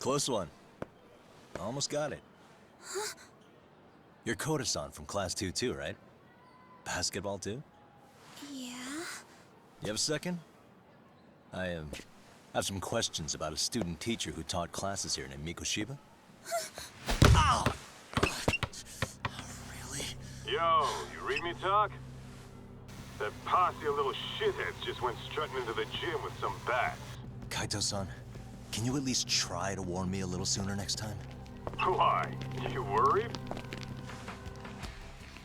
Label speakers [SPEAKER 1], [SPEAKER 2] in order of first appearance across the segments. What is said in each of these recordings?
[SPEAKER 1] Close one. Almost got it.
[SPEAKER 2] Huh?
[SPEAKER 1] You're Koda-san from Class 2 too, right? Basketball too?
[SPEAKER 2] Yeah?
[SPEAKER 1] You have a second? I have some questions about a student teacher who taught classes here named Mikoshiba. Ow! Really?
[SPEAKER 3] Yo, you read me talk? That posse of little shitheads just went strutting into the gym with some bats.
[SPEAKER 1] Kaito-san, can you at least try to warn me a little sooner next time?
[SPEAKER 3] Why? You worried?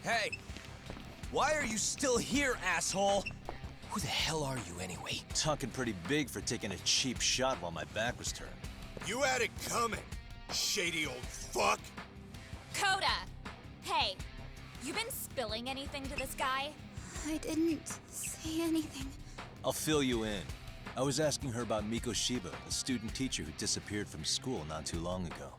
[SPEAKER 4] Hey! Why are you still here, asshole? Who the hell are you, anyway?
[SPEAKER 1] Talking pretty big for taking a cheap shot while my back was turned.
[SPEAKER 5] You had it coming, shady old fuck!
[SPEAKER 6] Koda! Hey, you been spilling anything to this guy?
[SPEAKER 2] I didn't say anything.
[SPEAKER 1] I'll fill you in. I was asking her about Mikoshiba, a student teacher who disappeared from school not too long ago.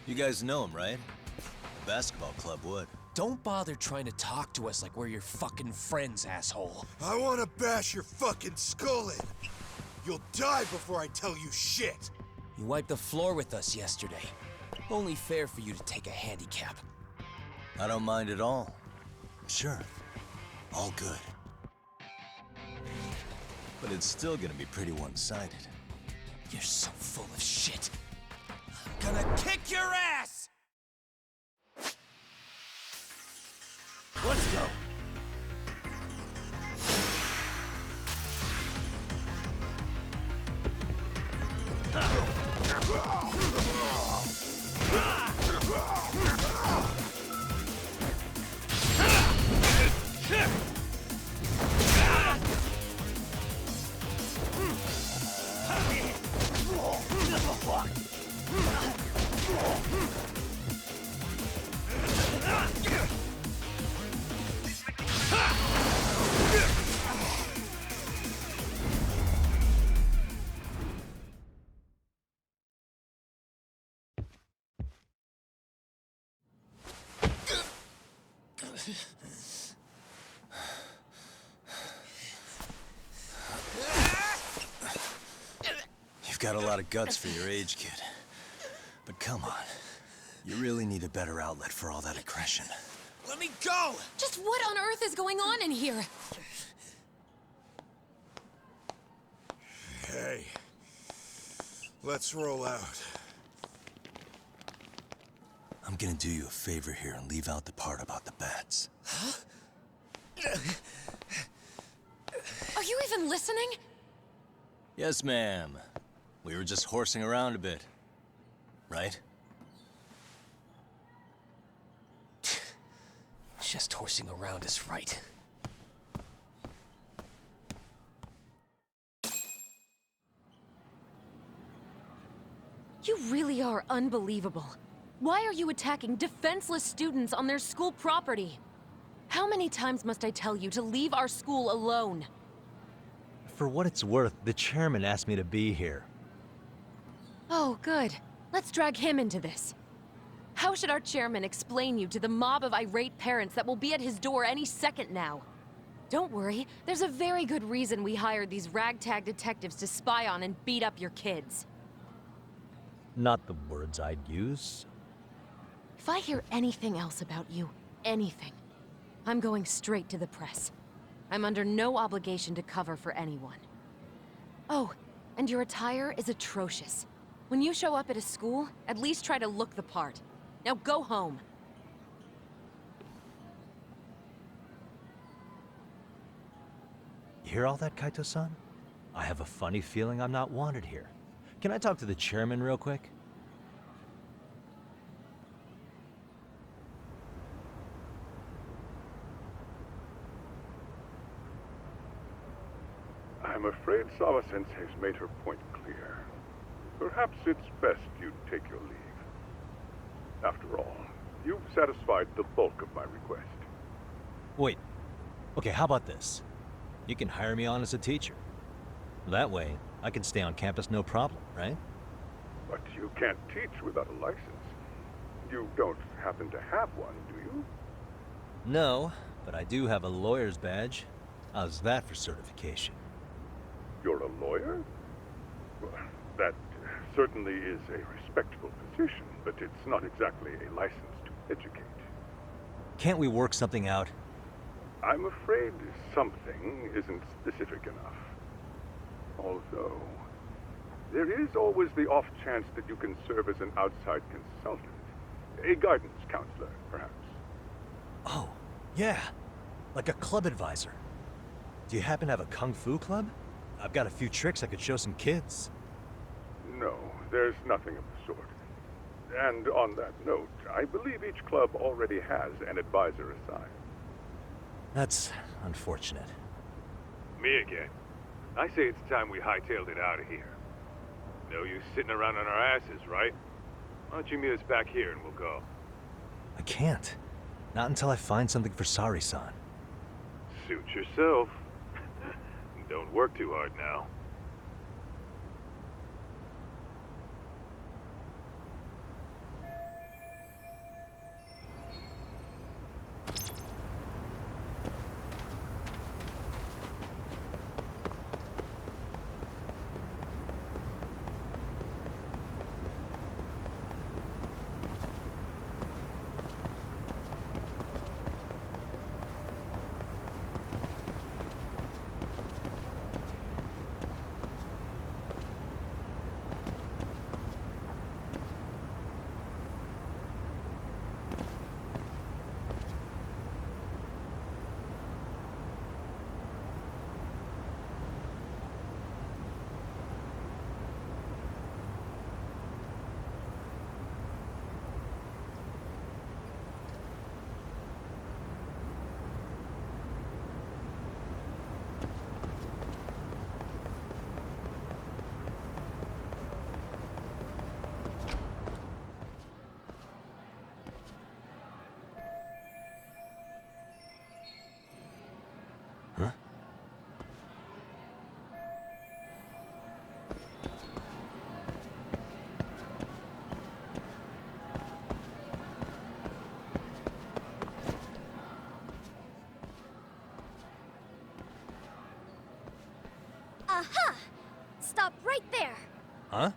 [SPEAKER 1] You guys know him, right? The basketball club would.
[SPEAKER 4] Don't bother trying to talk to us like we're your fucking friends, asshole.
[SPEAKER 5] I wanna bash your fucking skull in. You'll die before I tell you shit.
[SPEAKER 4] You wiped the floor with us yesterday. Only fair for you to take a handicap.
[SPEAKER 1] I don't mind at all. Sure. All good. But it's still gonna be pretty one-sided.
[SPEAKER 4] You're so full of shit. I'm gonna kick your ass!
[SPEAKER 1] Let's go! You've got a lot of guts for your age, kid. But come on. You really need a better outlet for all that aggression.
[SPEAKER 4] Let me go!
[SPEAKER 6] Just what on earth is going on in here?
[SPEAKER 5] Hey, let's roll out.
[SPEAKER 1] I'm gonna do you a favor here and leave out the part about the bats.
[SPEAKER 6] Are you even listening?
[SPEAKER 1] Yes, ma'am. We were just horsing around a bit. Right?
[SPEAKER 4] Just horsing around is right.
[SPEAKER 6] You really are unbelievable. Why are you attacking defenseless students on their school property? How many times must I tell you to leave our school alone?
[SPEAKER 7] For what it's worth, the chairman asked me to be here.
[SPEAKER 6] Oh, good. Let's drag him into this. How should our chairman explain you to the mob of irate parents that will be at his door any second now? Don't worry, there's a very good reason we hired these ragtag detectives to spy on and beat up your kids.
[SPEAKER 7] Not the words I'd use.
[SPEAKER 6] If I hear anything else about you, anything, I'm going straight to the press. I'm under no obligation to cover for anyone. Oh, and your attire is atrocious. When you show up at a school, at least try to look the part. Now go home.
[SPEAKER 7] You hear all that, Kaito-san? I have a funny feeling I'm not wanted here. Can I talk to the chairman real quick?
[SPEAKER 8] I'm afraid Sawa-sensei's made her point clear. Perhaps it's best you take your leave. After all, you've satisfied the bulk of my request.
[SPEAKER 7] Wait. Okay, how about this? You can hire me on as a teacher. That way, I can stay on campus no problem, right?
[SPEAKER 8] But you can't teach without a license. You don't happen to have one, do you?
[SPEAKER 7] No, but I do have a lawyer's badge. How's that for certification?
[SPEAKER 8] You're a lawyer? Well, that certainly is a respectable position, but it's not exactly a license to educate.
[SPEAKER 7] Can't we work something out?
[SPEAKER 8] I'm afraid something isn't specific enough. Although, there is always the off chance that you can serve as an outside consultant. A guidance counselor, perhaps.
[SPEAKER 7] Oh, yeah. Like a club advisor. Do you happen to have a kung fu club? I've got a few tricks I could show some kids.
[SPEAKER 8] No, there's nothing of the sort. And on that note, I believe each club already has an advisor assigned.
[SPEAKER 7] That's unfortunate.
[SPEAKER 3] Me again. I say it's time we hightailed it out of here. No use sitting around on our asses, right? Why don't you meet us back here and we'll go?
[SPEAKER 7] I can't. Not until I find something for Sari-san.
[SPEAKER 3] Suit yourself. Don't work too hard now.
[SPEAKER 2] Aha! Stop right there!
[SPEAKER 7] Huh?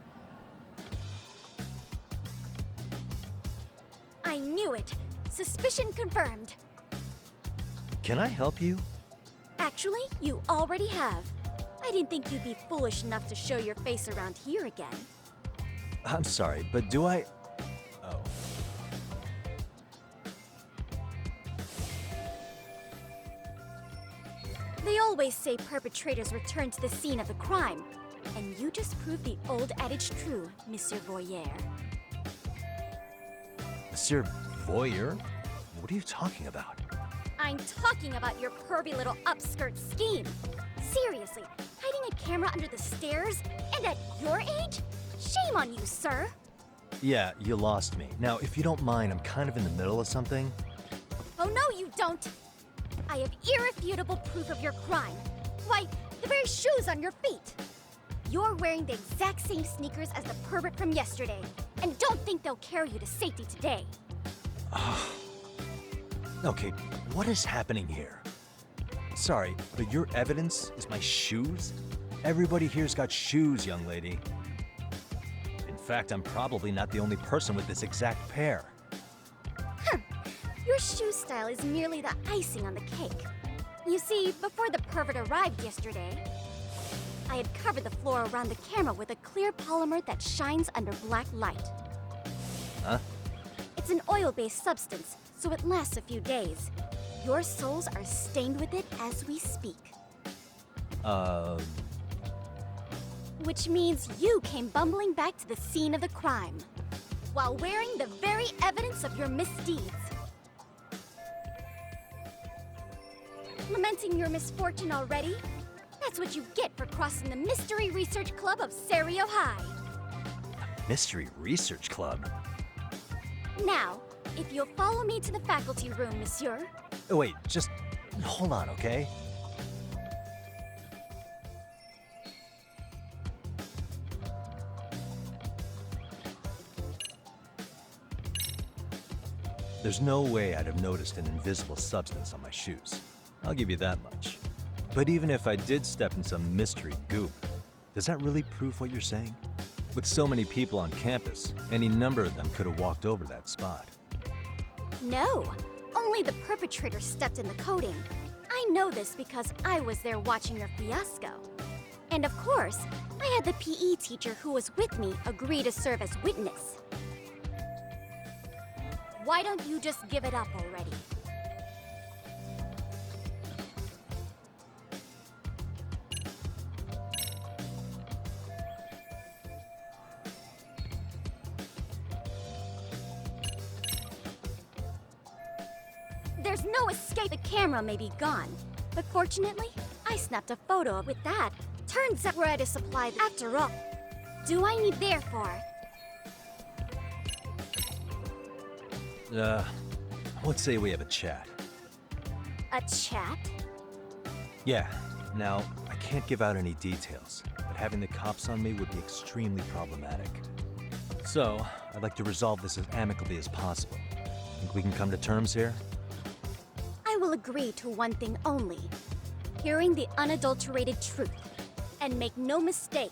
[SPEAKER 2] I knew it. Suspicion confirmed.
[SPEAKER 7] Can I help you?
[SPEAKER 2] Actually, you already have. I didn't think you'd be foolish enough to show your face around here again.
[SPEAKER 7] I'm sorry, but do I... Oh.
[SPEAKER 2] They always say perpetrators return to the scene of the crime. And you just proved the old adage true, Monsieur Voyeur.
[SPEAKER 7] Monsieur Voyeur? What are you talking about?
[SPEAKER 2] I'm talking about your pervy little upskirt scheme. Seriously, hiding a camera under the stairs? And at your age? Shame on you, sir.
[SPEAKER 7] Yeah, you lost me. Now, if you don't mind, I'm kind of in the middle of something.
[SPEAKER 2] Oh, no, you don't. I have irrefutable proof of your crime. Why, the very shoes on your feet. You're wearing the exact same sneakers as the pervert from yesterday. And don't think they'll carry you to safety today.
[SPEAKER 7] Okay, what is happening here? Sorry, but your evidence is my shoes? Everybody here's got shoes, young lady. In fact, I'm probably not the only person with this exact pair.
[SPEAKER 2] Your shoe style is merely the icing on the cake. You see, before the pervert arrived yesterday, I had covered the floor around the camera with a clear polymer that shines under black light.
[SPEAKER 7] Huh?
[SPEAKER 2] It's an oil-based substance, so it lasts a few days. Your soles are stained with it as we speak. Which means you came bumbling back to the scene of the crime, while wearing the very evidence of your misdeeds. Lamenting your misfortune already? That's what you get for crossing the Mystery Research Club of Serio High.
[SPEAKER 7] Mystery Research Club?
[SPEAKER 2] Now, if you'll follow me to the faculty room, monsieur.
[SPEAKER 7] Oh, wait, just hold on, okay? There's no way I'd have noticed an invisible substance on my shoes. I'll give you that much. But even if I did step in some mystery goop, does that really prove what you're saying? With so many people on campus, any number of them could have walked over that spot.
[SPEAKER 2] No, only the perpetrator stepped in the coding. I know this because I was there watching your fiasco. And of course, I had the PE teacher who was with me agree to serve as witness. Why don't you just give it up already? There's no escape. The camera may be gone, but fortunately, I snapped a photo with that. Turns out we're at a supply after all. Do I need therefore?
[SPEAKER 7] Let's say we have a chat.
[SPEAKER 2] A chat?
[SPEAKER 7] Yeah. Now, I can't give out any details, but having the cops on me would be extremely problematic. So, I'd like to resolve this as amicably as possible. Think we can come to terms here?
[SPEAKER 2] I will agree to one thing only. Hearing the unadulterated truth. And make no mistake,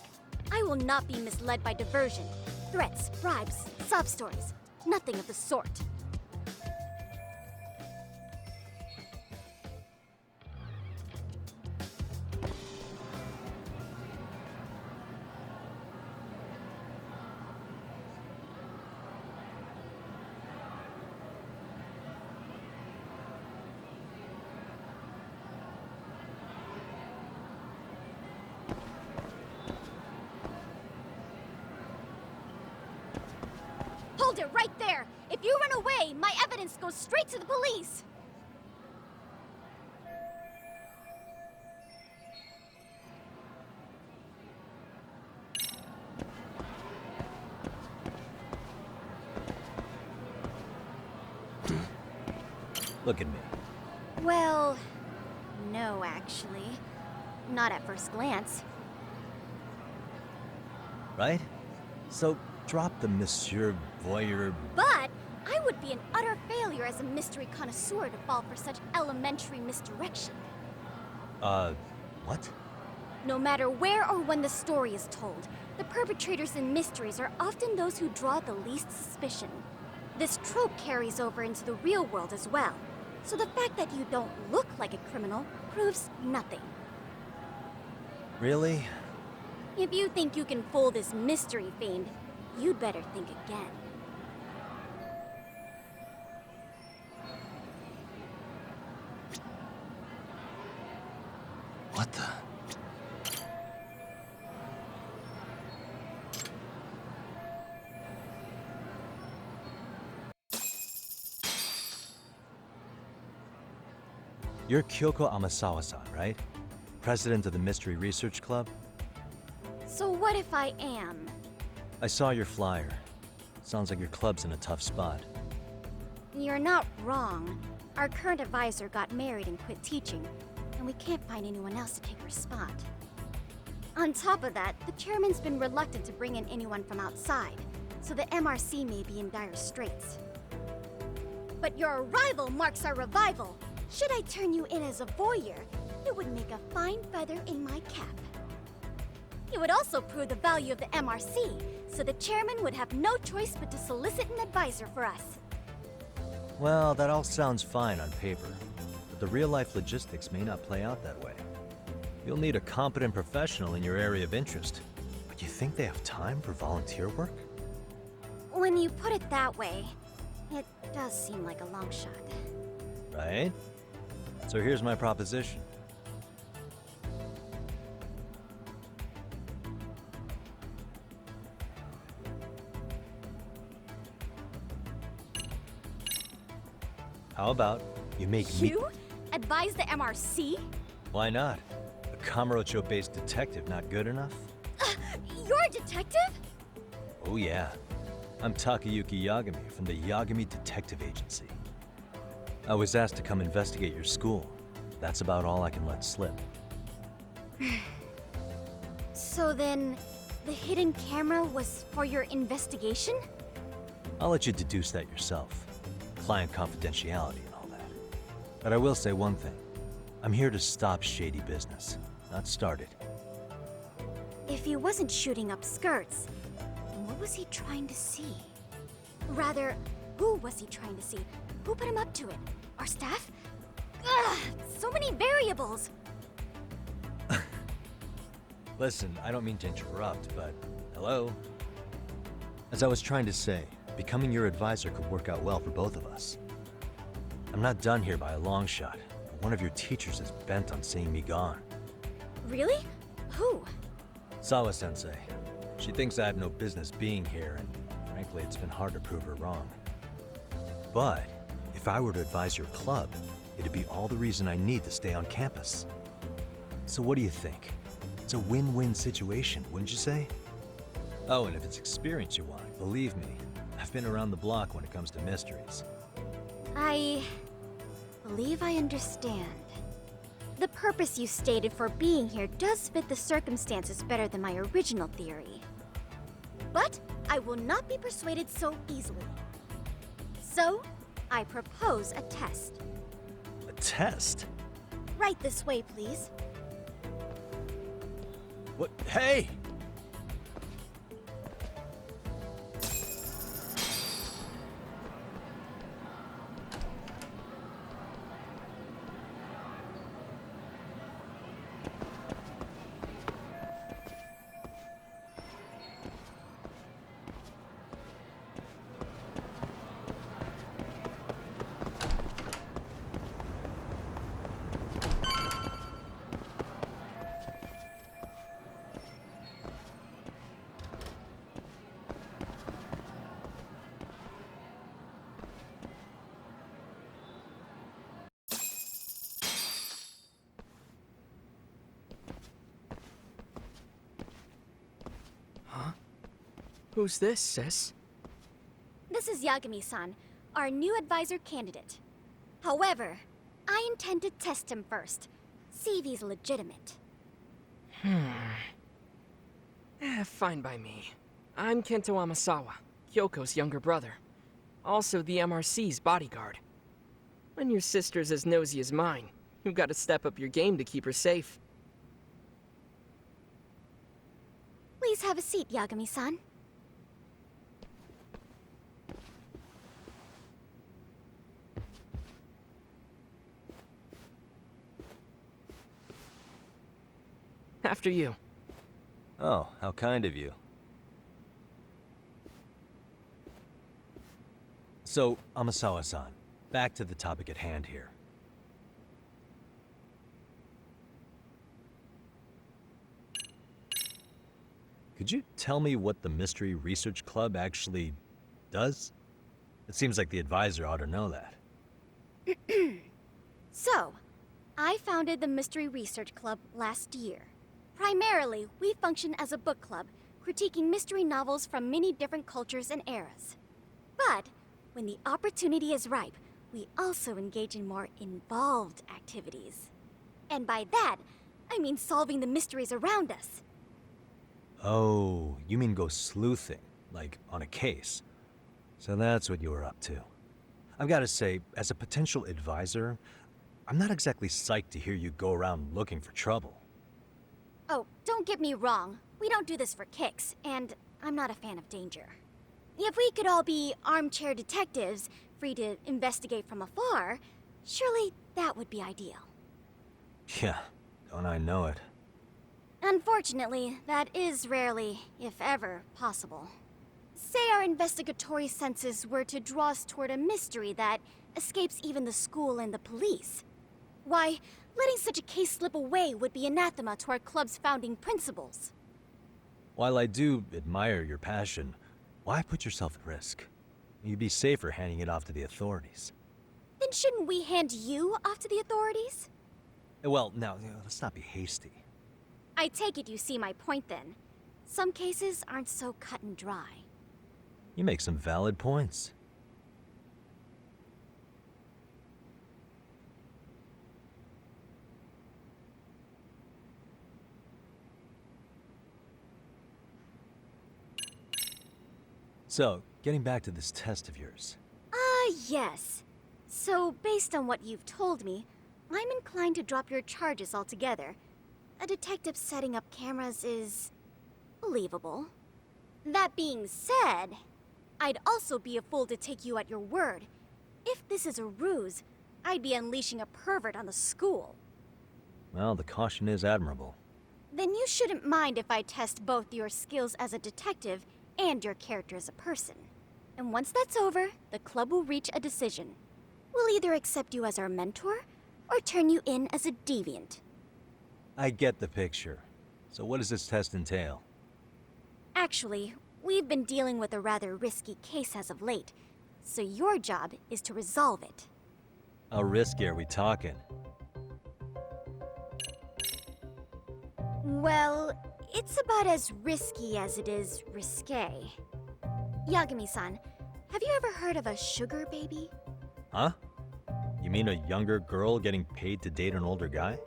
[SPEAKER 2] I will not be misled by diversion, threats, bribes, sob stories. Nothing of the sort. Hold it right there! If you run away, my evidence goes straight to the police!
[SPEAKER 7] Look at me.
[SPEAKER 2] Well, no, actually. Not at first glance.
[SPEAKER 7] Right? So, drop the Monsieur Voyeur.
[SPEAKER 2] But I would be an utter failure as a mystery connoisseur to fall for such elementary misdirection.
[SPEAKER 7] What?
[SPEAKER 2] No matter where or when the story is told, the perpetrators in mysteries are often those who draw the least suspicion. This trope carries over into the real world as well. So the fact that you don't look like a criminal proves nothing.
[SPEAKER 7] Really?
[SPEAKER 2] If you think you can fool this mystery fiend, you'd better think again.
[SPEAKER 7] What the? You're Kyoko Amasawa-san, right? President of the Mystery Research Club?
[SPEAKER 2] So what if I am?
[SPEAKER 7] I saw your flyer. Sounds like your club's in a tough spot.
[SPEAKER 2] You're not wrong. Our current advisor got married and quit teaching, and we can't find anyone else to take her spot. On top of that, the chairman's been reluctant to bring in anyone from outside, so the MRC may be in dire straits. But your arrival marks our revival. Should I turn you in as a voyeur, it would make a fine feather in my cap. It would also prove the value of the MRC, so the chairman would have no choice but to solicit an advisor for us.
[SPEAKER 7] Well, that all sounds fine on paper, but the real-life logistics may not play out that way. You'll need a competent professional in your area of interest, but you think they have time for volunteer work?
[SPEAKER 2] When you put it that way, it does seem like a long shot.
[SPEAKER 7] Right? So here's my proposition. How about you make me...
[SPEAKER 2] You? Advise the MRC?
[SPEAKER 7] Why not? A Kamurocho-based detective not good enough?
[SPEAKER 2] You're a detective?
[SPEAKER 7] Oh yeah. I'm Takayuki Yagami from the Yagami Detective Agency. I was asked to come investigate your school. That's about all I can let slip.
[SPEAKER 2] So then, the hidden camera was for your investigation?
[SPEAKER 7] I'll let you deduce that yourself. Client confidentiality and all that. But I will say one thing. I'm here to stop shady business, not start it.
[SPEAKER 2] If he wasn't shooting up skirts, What was he trying to see? Rather, who was he trying to see? Who put him up to it? Our staff? Ugh, so many variables!
[SPEAKER 7] Listen, I don't mean to interrupt, but hello? As I was trying to say, becoming your advisor could work out well for both of us. I'm not done here by a long shot, but one of your teachers is bent on seeing me gone.
[SPEAKER 2] Really? Who?
[SPEAKER 7] Sawa-sensei. She thinks I have no business being here, and frankly, it's been hard to prove her wrong. But if I were to advise your club, it'd be all the reason I need to stay on campus. So what do you think? It's a win-win situation, wouldn't you say? Oh, and if it's experience you want, believe me, I've been around the block when it comes to mysteries.
[SPEAKER 2] I believe I understand. The purpose you stated for being here does fit the circumstances better than my original theory. But I will not be persuaded so easily. So, I propose a test.
[SPEAKER 7] A test?
[SPEAKER 2] Right this way, please.
[SPEAKER 7] What? Hey!
[SPEAKER 9] Who's this, sis?
[SPEAKER 2] This is Yagami-san, our new advisor candidate. However, I intend to test him first. See if he's legitimate.
[SPEAKER 9] Fine by me. I'm Kento Amasawa, Kyoko's younger brother. Also the MRC's bodyguard. When your sister's as nosy as mine, you've got to step up your game to keep her safe.
[SPEAKER 2] Please have a seat, Yagami-san.
[SPEAKER 9] After you.
[SPEAKER 7] Oh, how kind of you. So, Amasawa-san, back to the topic at hand here. Could you tell me what the Mystery Research Club actually does? It seems like the advisor ought to know that.
[SPEAKER 2] So, I founded the Mystery Research Club last year. Primarily, we function as a book club, critiquing mystery novels from many different cultures and eras. But, when the opportunity is ripe, we also engage in more involved activities. And by that, I mean solving the mysteries around us.
[SPEAKER 7] Oh, you mean go sleuthing, like on a case. So that's what you were up to. I've got to say, as a potential advisor, I'm not exactly psyched to hear you go around looking for trouble.
[SPEAKER 2] Oh, don't get me wrong. We don't do this for kicks, and I'm not a fan of danger. If we could all be armchair detectives, free to investigate from afar, surely that would be ideal.
[SPEAKER 7] Yeah, don't I know it.
[SPEAKER 2] Unfortunately, that is rarely, if ever, possible. Say our investigatory senses were to draw us toward a mystery that escapes even the school and the police. Why, letting such a case slip away would be anathema to our club's founding principles.
[SPEAKER 7] While I do admire your passion, why put yourself at risk? You'd be safer handing it off to the authorities.
[SPEAKER 2] Then shouldn't we hand you off to the authorities?
[SPEAKER 7] Well, now, let's not be hasty.
[SPEAKER 2] I take it you see my point then. Some cases aren't so cut and dry.
[SPEAKER 7] You make some valid points. So, getting back to this test of yours.
[SPEAKER 2] Yes. So, based on what you've told me, I'm inclined to drop your charges altogether. A detective setting up cameras is believable. That being said, I'd also be a fool to take you at your word. If this is a ruse, I'd be unleashing a pervert on the school.
[SPEAKER 7] Well, the caution is admirable.
[SPEAKER 2] Then you shouldn't mind if I test both your skills as a detective and your character as a person. And once that's over, the club will reach a decision. We'll either accept you as our mentor, or turn you in as a deviant.
[SPEAKER 7] I get the picture. So what does this test entail?
[SPEAKER 2] Actually, we've been dealing with a rather risky case as of late, so your job is to resolve it.
[SPEAKER 7] How risky are we talking?
[SPEAKER 2] Well, it's about as risky as it is risque. Yagami-san, have you ever heard of a sugar baby?
[SPEAKER 7] Huh? You mean a younger girl getting paid to date an older guy?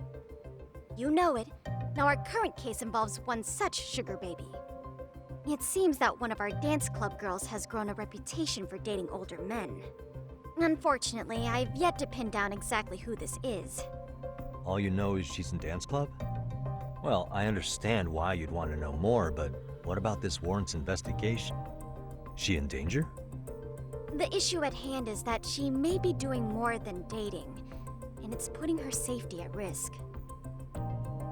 [SPEAKER 2] You know it. Now our current case involves one such sugar baby. It seems that one of our dance club girls has grown a reputation for dating older men. Unfortunately, I've yet to pin down exactly who this is.
[SPEAKER 7] All you know is she's in dance club? Well, I understand why you'd want to know more, but what about this warrants investigation? She in danger?
[SPEAKER 2] The issue at hand is that she may be doing more than dating, and it's putting her safety at risk.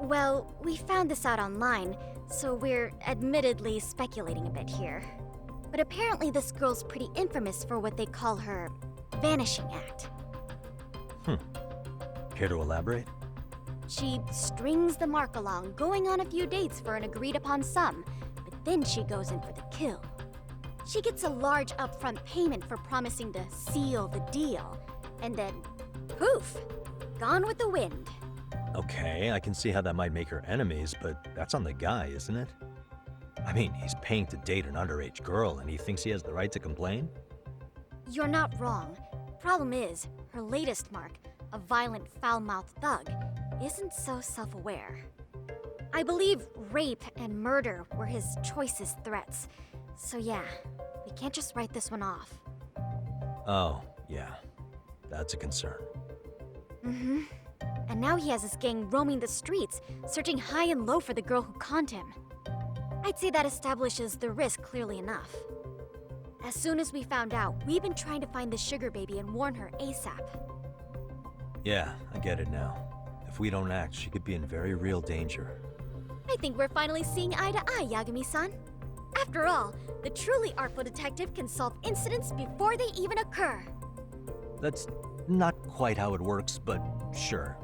[SPEAKER 2] Well, we found this out online, so we're admittedly speculating a bit here. But apparently this girl's pretty infamous for what they call her vanishing act.
[SPEAKER 7] Care to elaborate?
[SPEAKER 2] She strings the mark along, going on a few dates for an agreed-upon sum, but then she goes in for the kill. She gets a large upfront payment for promising to seal the deal, and then, poof, gone with the wind.
[SPEAKER 7] Okay, I can see how that might make her enemies, but that's on the guy, isn't it? I mean, he's paying to date an underage girl, and he thinks he has the right to complain?
[SPEAKER 2] You're not wrong. Problem is, her latest mark, a violent, foul-mouthed thug, isn't so self-aware. I believe rape and murder were his choicest threats. So yeah, we can't just write this one off.
[SPEAKER 7] Oh, yeah. That's a concern.
[SPEAKER 2] Mm-hmm. And now he has his gang roaming the streets, searching high and low for the girl who conned him. I'd say that establishes the risk clearly enough. As soon as we found out, we've been trying to find the sugar baby and warn her ASAP.
[SPEAKER 7] Yeah, I get it now. If we don't act, she could be in very real danger.
[SPEAKER 2] I think we're finally seeing eye to eye, Yagami-san. After all, the truly artful detective can solve incidents before they even occur.
[SPEAKER 7] That's not quite how it works, but sure.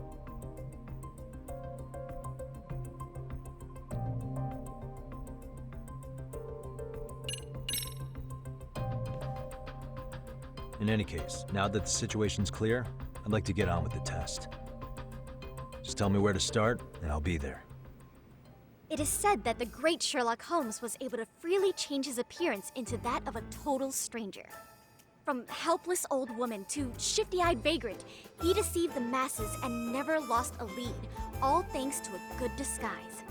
[SPEAKER 7] In any case, now that the situation's clear, I'd like to get on with the test. Just tell me where to start, and I'll be there.
[SPEAKER 2] It is said that the great Sherlock Holmes was able to freely change his appearance into that of a total stranger. From helpless old woman to shifty-eyed vagrant, he deceived the masses and never lost a lead, all thanks to a good disguise.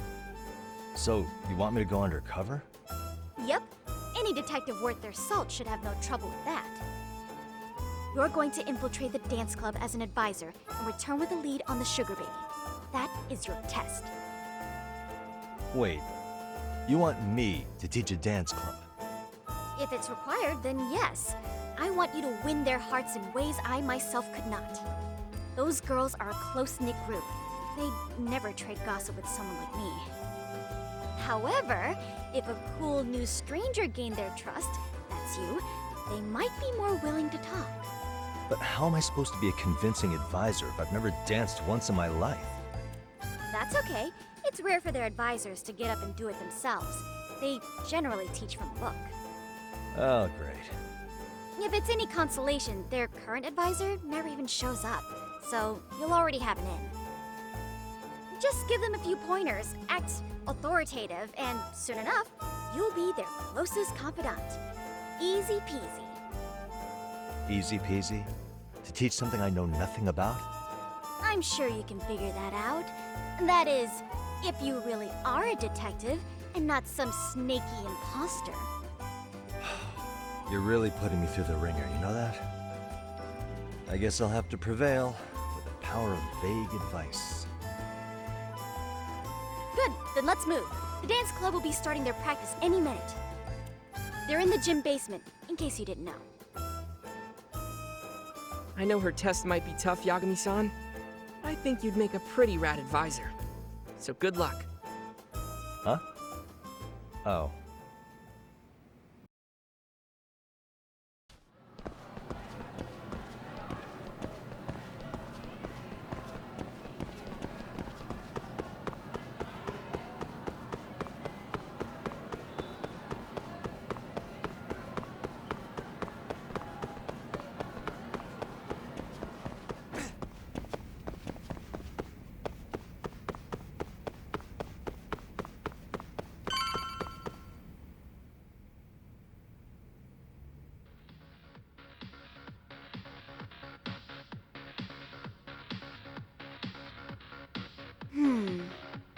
[SPEAKER 7] So, you want me to go undercover?
[SPEAKER 2] Yep, any detective worth their salt should have no trouble with that. You're going to infiltrate the dance club as an advisor and return with a lead on the sugar baby. That is your test.
[SPEAKER 7] Wait, you want me to teach a dance club?
[SPEAKER 2] If it's required, then yes. I want you to win their hearts in ways I myself could not. Those girls are a close-knit group. They'd never trade gossip with someone like me. However, if a cool new stranger gained their trust, that's you, they might be more willing to talk.
[SPEAKER 7] But how am I supposed to be a convincing advisor if I've never danced once in my life?
[SPEAKER 2] That's okay. It's rare for their advisors to get up and do it themselves. They generally teach from a book.
[SPEAKER 7] Oh, great.
[SPEAKER 2] If it's any consolation, their current advisor never even shows up, so you'll already have an in. Just give them a few pointers, act authoritative, and soon enough, you'll be their closest confidant. Easy peasy.
[SPEAKER 7] Easy peasy? To teach something I know nothing about?
[SPEAKER 2] I'm sure you can figure that out. That is, if you really are a detective and not some snaky imposter.
[SPEAKER 7] You're really putting me through the ringer, you know that? I guess I'll have to prevail with the power of vague advice.
[SPEAKER 2] Good, then let's move. The dance club will be starting their practice any minute. They're in the gym basement, in case you didn't know.
[SPEAKER 9] I know her test might be tough, Yagami-san. I think you'd make a pretty rad advisor. So good luck.
[SPEAKER 7] Huh? Oh.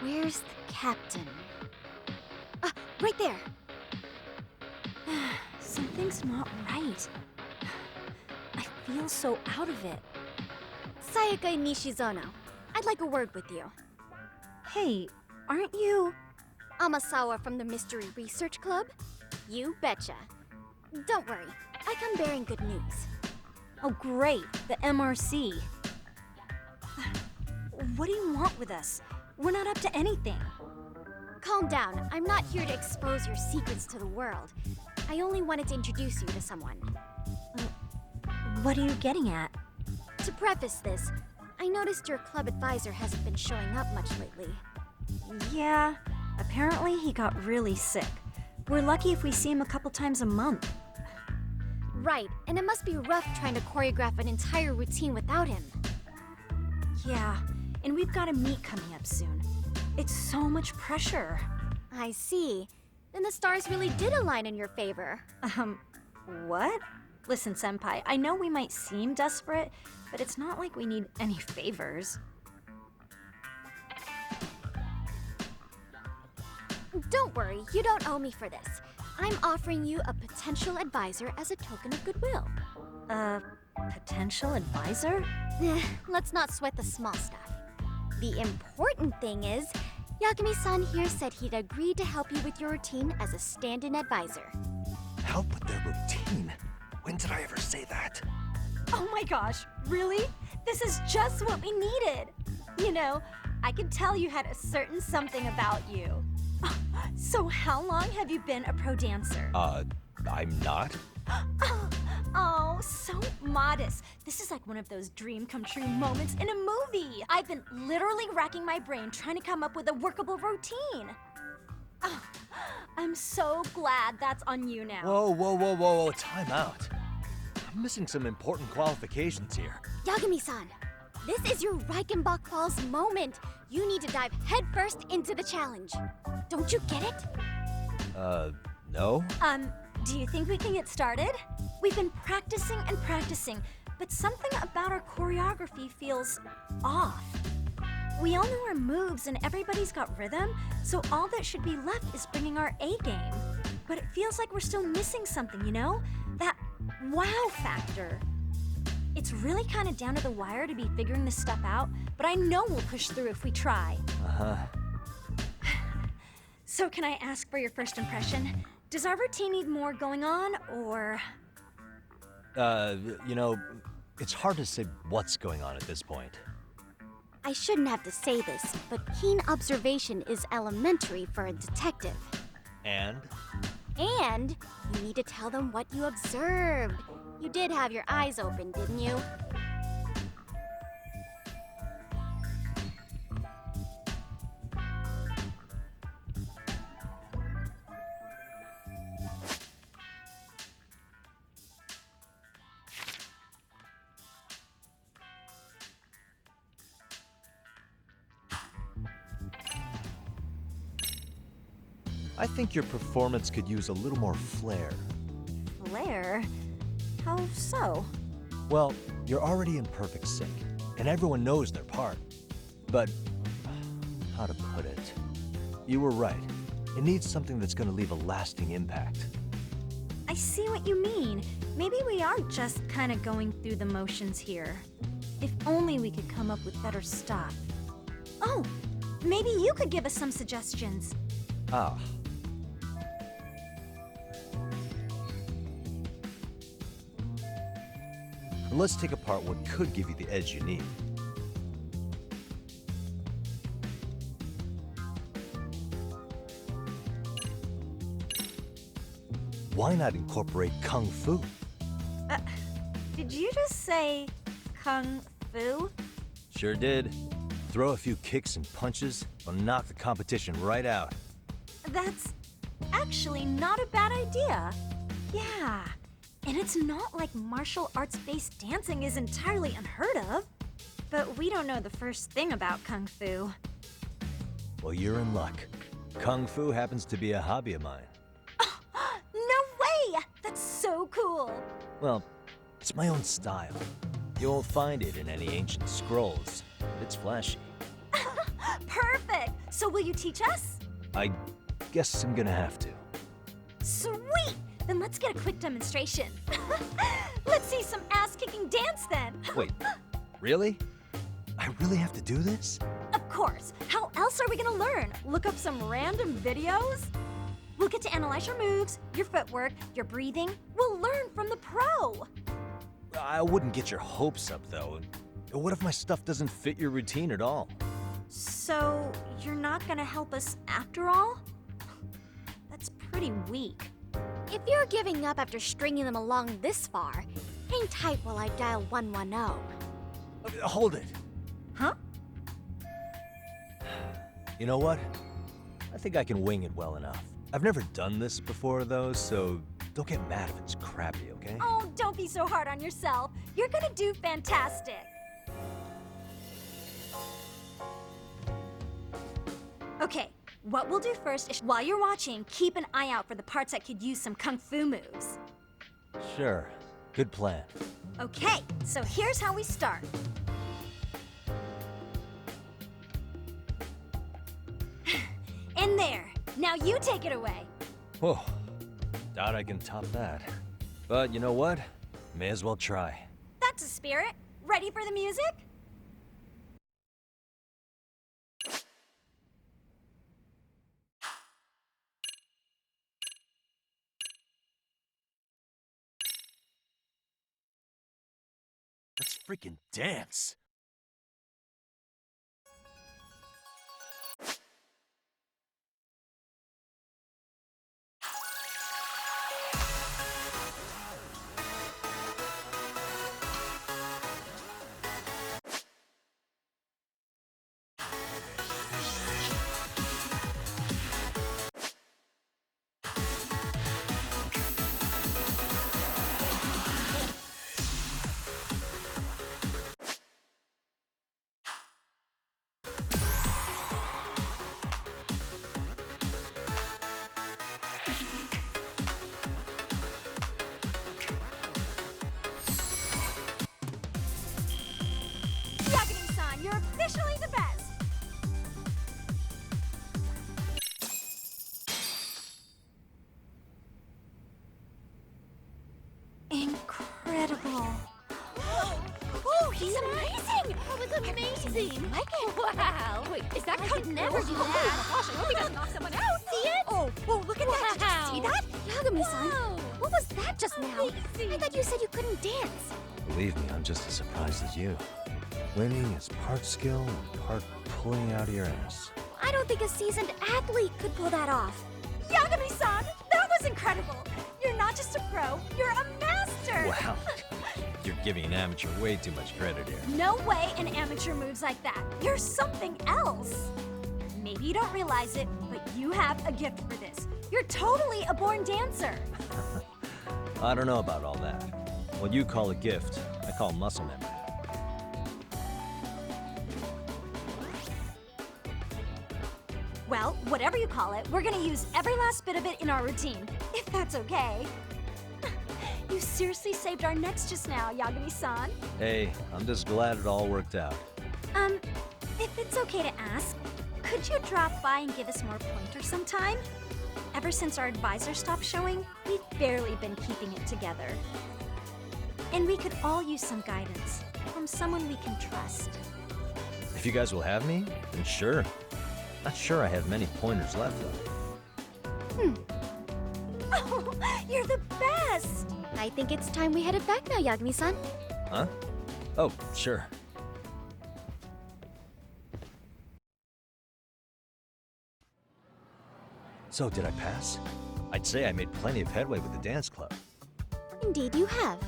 [SPEAKER 2] Where's the captain? Ah, right there!
[SPEAKER 10] Something's not right. I feel so out of it.
[SPEAKER 2] Sayaka Nishizono, I'd like a word with you.
[SPEAKER 10] Hey, aren't you...
[SPEAKER 2] Amasawa from the Mystery Research Club? You betcha. Don't worry, I come bearing good news.
[SPEAKER 10] Oh great, the MRC. What do you want with us? We're not up to anything.
[SPEAKER 2] Calm down, I'm not here to expose your secrets to the world. I only wanted to introduce you to someone.
[SPEAKER 10] What are you getting at?
[SPEAKER 2] To preface this, I noticed your club advisor hasn't been showing up much lately.
[SPEAKER 10] Yeah, apparently he got really sick. We're lucky if we see him a couple times a month.
[SPEAKER 2] Right, and it must be rough trying to choreograph an entire routine without him.
[SPEAKER 10] Yeah, and we've got a meet coming up soon. It's so much pressure.
[SPEAKER 2] I see. Then the stars really did align in your favor.
[SPEAKER 10] What? Listen, Senpai, I know we might seem desperate, but it's not like we need any favors.
[SPEAKER 2] Don't worry, you don't owe me for this. I'm offering you a potential advisor as a token of goodwill.
[SPEAKER 10] Potential advisor?
[SPEAKER 2] Let's not sweat the small stuff. The important thing is, Yagami-san here said he'd agreed to help you with your routine as a stand-in advisor.
[SPEAKER 7] Help with their routine? When did I ever say that?
[SPEAKER 10] Oh my gosh, really? This is just what we needed. You know, I could tell you had a certain something about you. So how long have you been a pro dancer?
[SPEAKER 7] I'm not.
[SPEAKER 10] Oh, so modest. This is like one of those dream come true moments in a movie. I've been literally racking my brain trying to come up with a workable routine. Oh, I'm so glad that's on you now.
[SPEAKER 7] Whoa, time out. I'm missing some important qualifications here.
[SPEAKER 2] Yagami-san, this is your Reichenbach Falls moment. You need to dive headfirst into the challenge. Don't you get it?
[SPEAKER 7] No?
[SPEAKER 10] Do you think we can get started? We've been practicing and practicing, but something about our choreography feels off. We all know our moves and everybody's got rhythm, so all that should be left is bringing our A game. But it feels like we're still missing something, you know? That wow factor. It's really kind of down to the wire to be figuring this stuff out, but I know we'll push through if we try.
[SPEAKER 7] Uh-huh.
[SPEAKER 10] So can I ask for your first impression? Does our routine need more going on, or...?
[SPEAKER 7] You know, it's hard to say what's going on at this point.
[SPEAKER 2] I shouldn't have to say this, but keen observation is elementary for a detective.
[SPEAKER 7] And?
[SPEAKER 2] And you need to tell them what you observed. You did have your eyes open, didn't you?
[SPEAKER 7] I think your performance could use a little more flair.
[SPEAKER 10] Flair? How so?
[SPEAKER 7] Well, you're already in perfect sync, and everyone knows their part. But, how to put it? You were right. It needs something that's gonna leave a lasting impact.
[SPEAKER 10] I see what you mean. Maybe we are just kind of going through the motions here. If only we could come up with better stuff. Oh, maybe you could give us some suggestions.
[SPEAKER 7] Ah. But let's take apart what could give you the edge you need. Why not incorporate Kung Fu?
[SPEAKER 10] Did you just say Kung Fu?
[SPEAKER 7] Sure did. Throw a few kicks and punches, will knock the competition right out.
[SPEAKER 10] That's actually not a bad idea. Yeah. And it's not like martial arts-based dancing is entirely unheard of. But we don't know the first thing about Kung Fu.
[SPEAKER 7] Well, you're in luck. Kung Fu happens to be a hobby of mine.
[SPEAKER 10] No way! That's so cool!
[SPEAKER 7] Well, it's my own style. You won't find it in any ancient scrolls. It's flashy.
[SPEAKER 10] Perfect! So will you teach us?
[SPEAKER 7] I guess I'm gonna have to.
[SPEAKER 10] Sweet! Then let's get a quick demonstration. Let's see some ass-kicking dance then.
[SPEAKER 7] Wait, really? I really have to do this?
[SPEAKER 10] Of course. How else are we gonna learn? Look up some random videos? We'll get to analyze your moves, your footwork, your breathing. We'll learn from the pro.
[SPEAKER 7] I wouldn't get your hopes up, though. What if my stuff doesn't fit your routine at all?
[SPEAKER 10] So, you're not gonna help us after all? That's pretty weak.
[SPEAKER 2] If you're giving up after stringing them along this far, hang tight while I dial 110.
[SPEAKER 7] Hold it.
[SPEAKER 10] Huh?
[SPEAKER 7] You know what? I think I can wing it well enough. I've never done this before, though, so don't get mad if it's crappy, okay?
[SPEAKER 10] Oh, don't be so hard on yourself. You're gonna do fantastic. Okay, what we'll do first is, while you're watching, keep an eye out for the parts that could use some Kung Fu moves.
[SPEAKER 7] Sure. Good plan.
[SPEAKER 10] Okay, so here's how we start. In there. Now you take it away.
[SPEAKER 7] Whoa. Doubt I can top that. But you know what? May as well try.
[SPEAKER 10] That's a spirit. Ready for the music?
[SPEAKER 7] Let's freaking dance.
[SPEAKER 10] You're officially the best! Incredible.
[SPEAKER 2] Oh, he's amazing! That was amazing! Like it? Wow! Wait, is that I could never do that! Oh my gosh, I hope he doesn't knock someone out! See it?
[SPEAKER 10] Oh, look at that! Did you see that?
[SPEAKER 2] Yagami-san, what was that just now? I thought you said you couldn't dance.
[SPEAKER 7] Believe me, I'm just as surprised as you. Winning is part skill and part pulling out of your ass.
[SPEAKER 2] I don't think a seasoned athlete could pull that off.
[SPEAKER 10] Yagami-san, that was incredible! You're not just a pro, you're a master!
[SPEAKER 7] Wow. You're giving an amateur way too much credit here.
[SPEAKER 10] No way an amateur moves like that. You're something else. Maybe you don't realize it, but you have a gift for this. You're totally a born dancer.
[SPEAKER 7] I don't know about all that. What you call a gift, I call muscle memory.
[SPEAKER 10] Well, whatever you call it, we're gonna use every last bit of it in our routine, if that's okay. You seriously saved our necks just now, Yagami-san.
[SPEAKER 7] Hey, I'm just glad it all worked out.
[SPEAKER 10] If it's okay to ask, could you drop by and give us more pointers sometime? Ever since our advisor stopped showing, we've barely been keeping it together. And we could all use some guidance from someone we can trust.
[SPEAKER 7] If you guys will have me, then sure. Not sure I have many pointers left, though.
[SPEAKER 10] Oh, you're the best!
[SPEAKER 2] I think it's time we headed back now, Yagami-san.
[SPEAKER 7] Huh? Oh, sure. So, did I pass? I'd say I made plenty of headway with the dance club.
[SPEAKER 2] Indeed you have.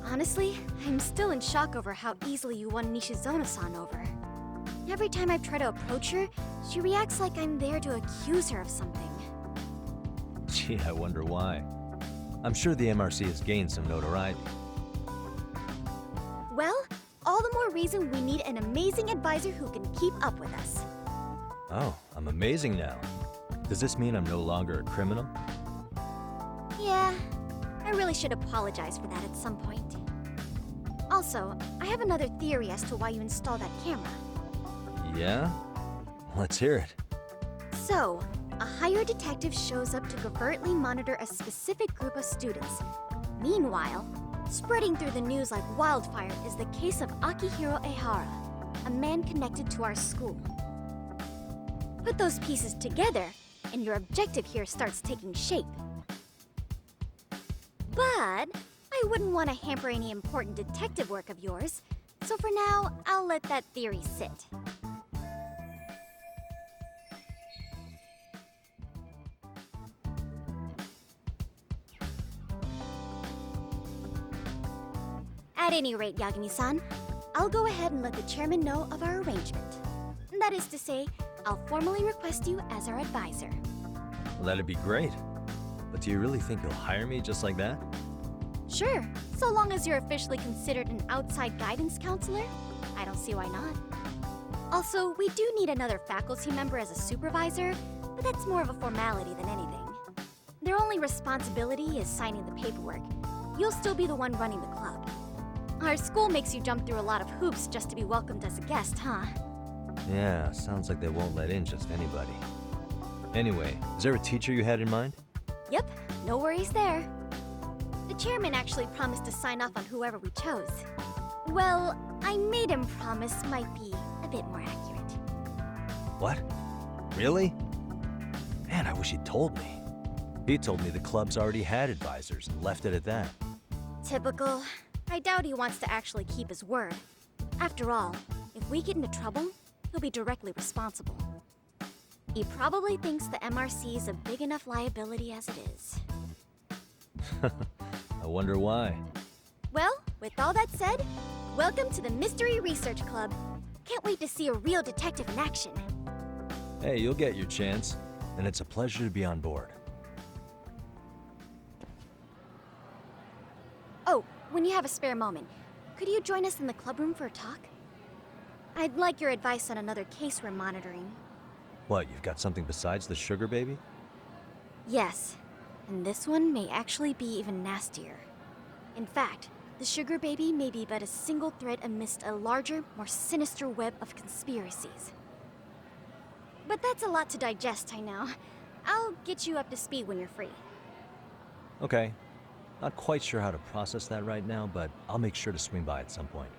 [SPEAKER 2] Honestly, I'm still in shock over how easily you won Nishizona-san over. Every time I try to approach her, she reacts like I'm there to accuse her of something.
[SPEAKER 7] Gee, I wonder why. I'm sure the MRC has gained some notoriety.
[SPEAKER 2] Well, all the more reason we need an amazing advisor who can keep up with us.
[SPEAKER 7] Oh, I'm amazing now. Does this mean I'm no longer a criminal?
[SPEAKER 2] Yeah, I really should apologize for that at some point. Also, I have another theory as to why you installed that camera.
[SPEAKER 7] Yeah? Let's hear it.
[SPEAKER 2] So, a hired detective shows up to covertly monitor a specific group of students. Meanwhile, spreading through the news like wildfire is the case of Akihiro Ehara, a man connected to our school. Put those pieces together, and your objective here starts taking shape. But I wouldn't want to hamper any important detective work of yours, so for now, I'll let that theory sit. At any rate, Yagami-san, I'll go ahead and let the chairman know of our arrangement. That is to say, I'll formally request you as our advisor.
[SPEAKER 7] Well, that'd be great. But do you really think you'll hire me just like that?
[SPEAKER 2] Sure, so long as you're officially considered an outside guidance counselor, I don't see why not. Also, we do need another faculty member as a supervisor, but that's more of a formality than anything. Their only responsibility is signing the paperwork. You'll still be the one running the club. Our school makes you jump through a lot of hoops just to be welcomed as a guest, huh?
[SPEAKER 7] Yeah, sounds like they won't let in just anybody. Anyway, is there a teacher you had in mind?
[SPEAKER 2] Yep, no worries there. The chairman actually promised to sign off on whoever we chose. Well, I made him promise might be a bit more accurate.
[SPEAKER 7] What? Really? Man, I wish he'd told me. He told me the club's already had advisors and left it at that.
[SPEAKER 2] Typical. I doubt he wants to actually keep his word. After all, if we get into trouble, he'll be directly responsible. He probably thinks the MRC is a big enough liability as it is.
[SPEAKER 7] I wonder why.
[SPEAKER 2] Well, with all that said, welcome to the Mystery Research Club. Can't wait to see a real detective in action.
[SPEAKER 7] Hey, you'll get your chance, and it's a pleasure to be on board.
[SPEAKER 2] Oh, when you have a spare moment, could you join us in the club room for a talk? I'd like your advice on another case we're monitoring.
[SPEAKER 7] What, you've got something besides the sugar baby?
[SPEAKER 2] Yes, and this one may actually be even nastier. In fact, the sugar baby may be but a single thread amidst a larger, more sinister web of conspiracies. But that's a lot to digest, I know. I'll get you up to speed when you're free.
[SPEAKER 7] Okay. Not quite sure how to process that right now, but I'll make sure to swing by at some point.